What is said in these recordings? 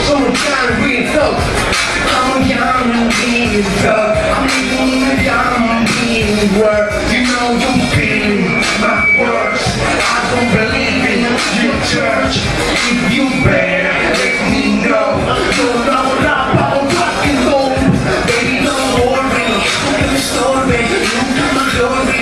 So I'm trying to be a thug. I'm a young being thug. I'm living in a young being world. You know you feel my words. I don't believe in your church. If you better let me know. You're not about fucking gold. Baby, don't worry. Don't be sorry. Nunca me glory.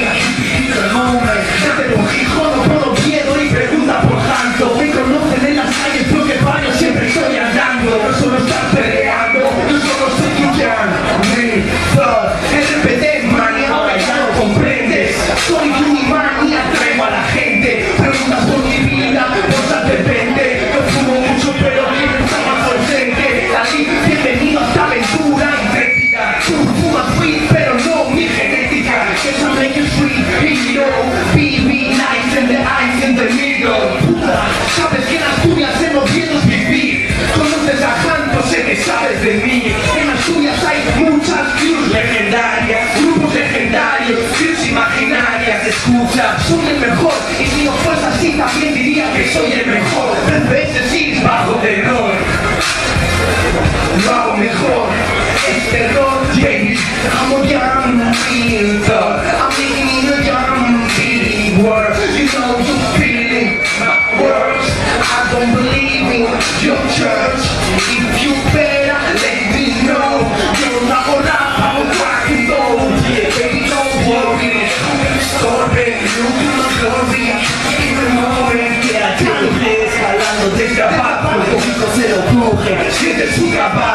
It's a moment. Pero hijo, no puedo miedo y pregunta por tanto. Me conocen en las calles porque baño siempre estoy andando. No solo estar peleando, yo solo estoy escuchando. Mi thug, RPD, mania, ahora ya no comprendes. Soy tu imán y atraigo a la gente. Preguntas por mi vida, cosas depende. Yo fumo mucho pero quiero estar más ausente. Así, bienvenido a esta aventura intrépida. Tú fumas weed pero no mi genética. Guess I make you sweet, hero. Be nice and the eyes in the middle. Puta, sabes que las tuyas hemos visto vivir. Conoces a tanto, sé que sabes de mí. En las tuyas hay muchas crews legendarias, grupos legendarios, crews imaginarias. Escucha, soy el mejor. Y si no fuese así también diría que soy el mejor. 3 veces sí bajo terror. Lo hago mejor. Es terror, baby. I'm a young being thug. I'm living in a young being world. You know you feeling my words. I don't believe in your church. If you better let me know. You're not gonna I'm rocking gold. Baby, don't worry. I'm story. You do not glory. In the moment, yeah, escalando desde abajo. El poquito se lo cruje. Siente su trabajo.